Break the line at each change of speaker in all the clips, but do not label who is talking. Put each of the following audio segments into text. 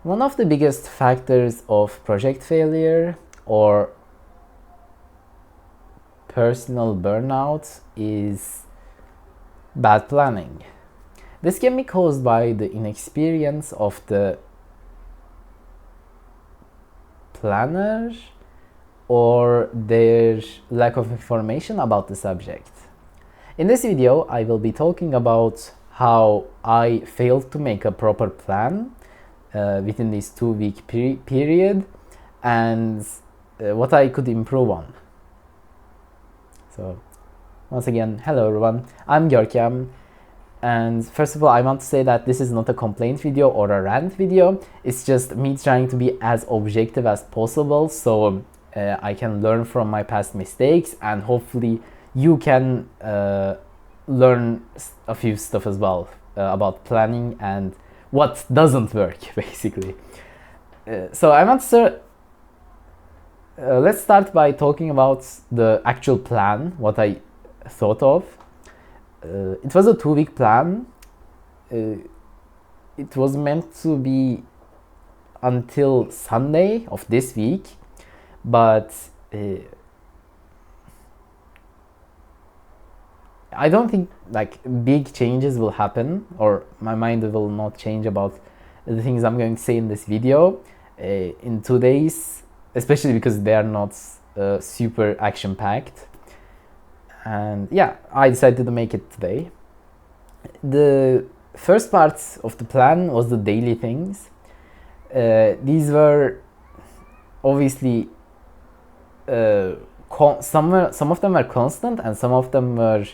One of the biggest factors of project failure or personal burnout is bad planning. This can be caused by the inexperience of the planner or their lack of information about the subject. In this video, I will be talking about how I failed to make a proper plan within this 2-week period and what I could improve on. So, once again, hello everyone, I'm Görkem, and first of all, I want to say that this is not a complaint video or a rant video. It's just me trying to be as objective as possible so I can learn from my past mistakes, and hopefully you can learn a few stuff as well about planning and what doesn't work, basically. So I want to let's start by talking about the actual plan, what I thought of. It was a 2-week plan. It was meant to be until Sunday of this week, but I don't think like big changes will happen, or my mind will not change about the things I'm going to say in this video in 2 days, especially because they are not super action packed. And yeah, I decided to make it today. The first part of the plan was the daily things. These were obviously some of them were constant and some of them were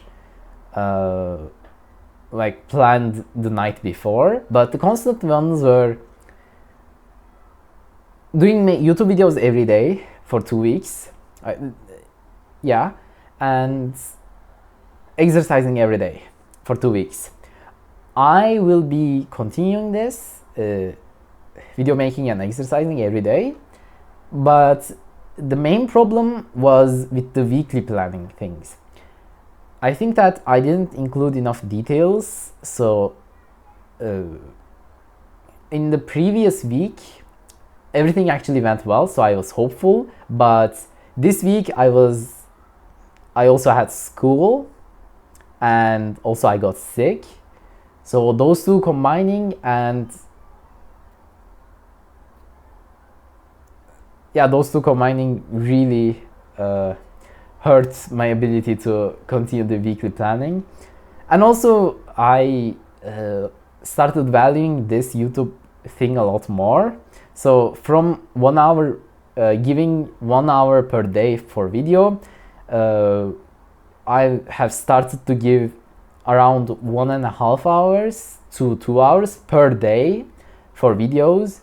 like planned the night before, but the constant ones were doing YouTube videos every day for 2 weeks, and exercising every day for 2 weeks. I will be continuing this video making and exercising every day, but the main problem was with the weekly planning things. I think that I didn't include enough details, so in the previous week everything actually went well, so I was hopeful, but this week I also had school and also I got sick, so those two combining, and those two combining really hurt my ability to continue the weekly planning. And also I started valuing this YouTube thing a lot more. So from 1 hour, giving 1 hour per day for video, I have started to give around 1.5 hours to 2 hours per day for videos,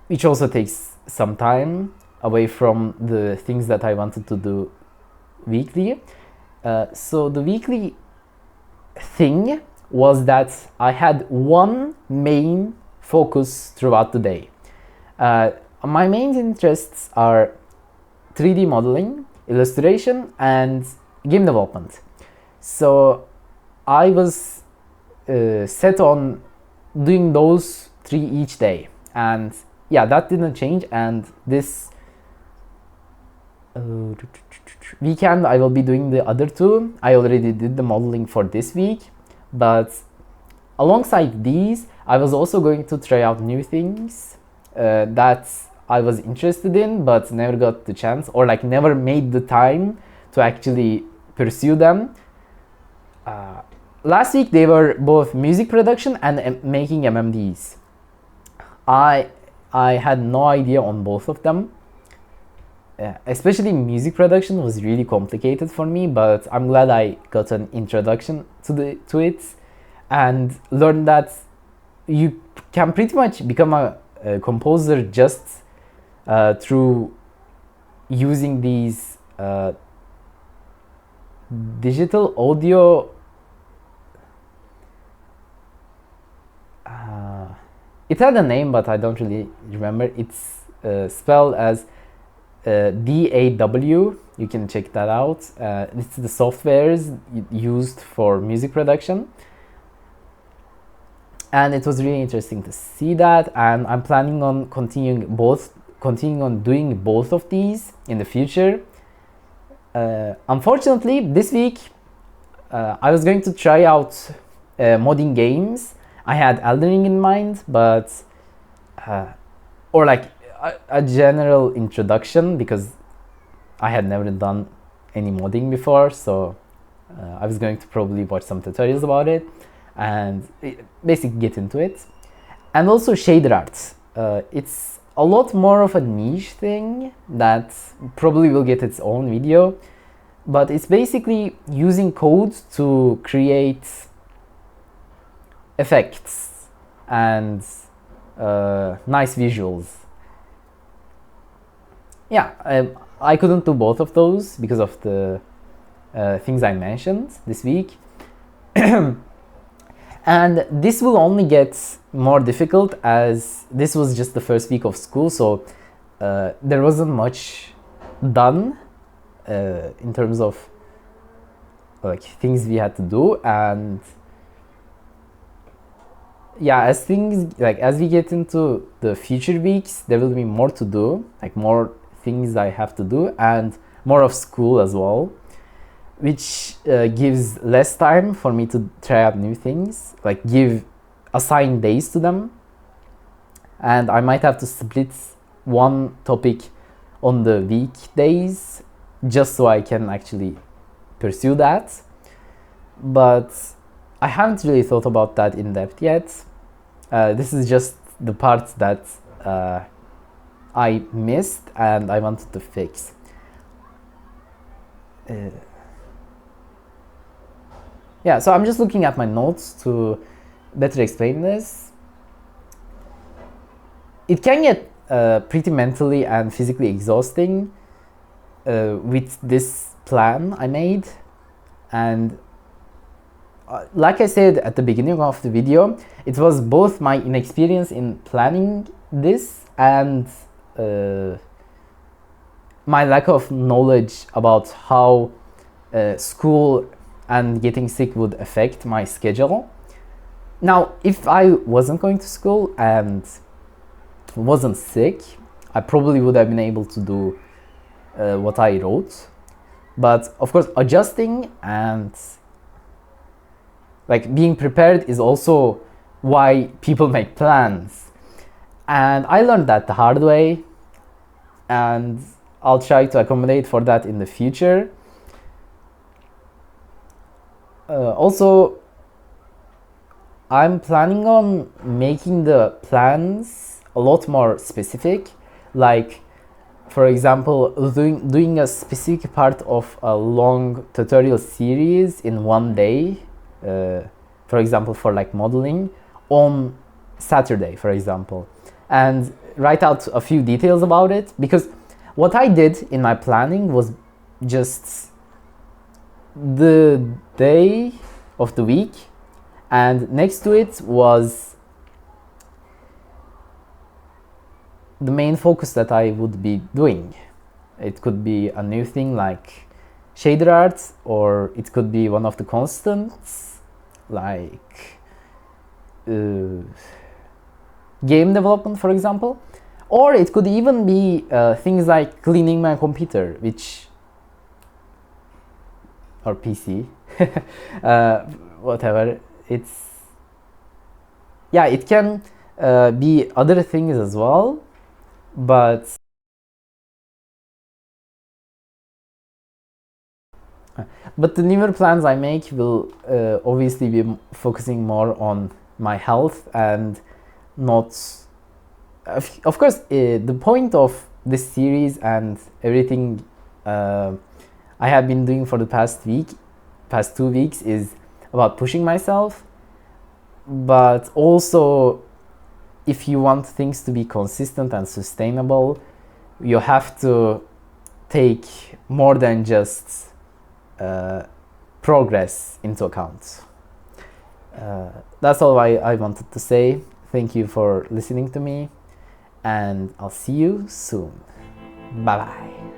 which also takes some time away from the things that I wanted to do weekly. So the weekly thing was that I had one main focus throughout the day. My main interests are 3D modeling, illustration, and game development. So I was set on doing those 3 each day, and yeah, that didn't change. And this weekend I will be doing the other 2. I already did the modeling for this week, but alongside these I was also going to try out new things that I was interested in but never got the chance, or like never made the time to actually pursue them. Last week they were both music production and making MMDs. I had no idea on both of them. Especially music production was really complicated for me, but I'm glad I got an introduction to it and learned that you can pretty much become a composer just through using these digital audio. It had a name, but I don't really remember. It's spelled as DAW. You can check that out. It's the softwares used for music production. and it was really interesting to see that, and I'm planning on continuing on doing both of these in the future. Unfortunately, this week I was going to try out modding games. I had Elden Ring in mind, but or like a general introduction, because I had never done any modding before, so I was going to probably watch some tutorials about it and basically get into it. And also shader art. It's a lot more of a niche thing that probably will get its own video, but it's basically using code to create effects and nice visuals. Yeah, I couldn't do both of those because of the things I mentioned this week. And this will only get more difficult as this was just the first week of school, so there wasn't much done in terms of like things we had to do. And yeah, as we get into the future weeks, there will be more to do, like more things I have to do and more of school as well, which gives less time for me to try out new things, like assign days to them. And I might have to split one topic on the weekdays just so I can actually pursue that. But I haven't really thought about that in depth yet. This is just the part that I missed and I wanted to fix. Yeah, so I'm just looking at my notes to better explain this. It can get pretty mentally and physically exhausting with this plan I made. And like I said at the beginning of the video, it was both my inexperience in planning this and my lack of knowledge about how school and getting sick would affect my schedule. Now, if I wasn't going to school and wasn't sick, I probably would have been able to do what I wrote. But of course, adjusting and like being prepared is also why people make plans. And I learned that the hard way, and I'll try to accommodate for that in the future. Also, I'm planning on making the plans a lot more specific, like for example doing a specific part of a long tutorial series in one day, for example for like modeling on Saturday, for example, and write out a few details about it, because what I did in my planning was just the day of the week, and next to it was the main focus that I would be doing. It could be a new thing like shader art, or it could be one of the constants like game development, for example, or it could even be things like cleaning my computer, or PC, whatever. It can be other things as well, but the newer plans I make will obviously be focusing more on my health and not. Of course, the point of this series and everything I have been doing for the past 2 weeks is about pushing myself, but also if you want things to be consistent and sustainable, you have to take more than just progress into account. That's all I wanted to say. Thank you for listening to me, and I'll see you soon. Bye bye.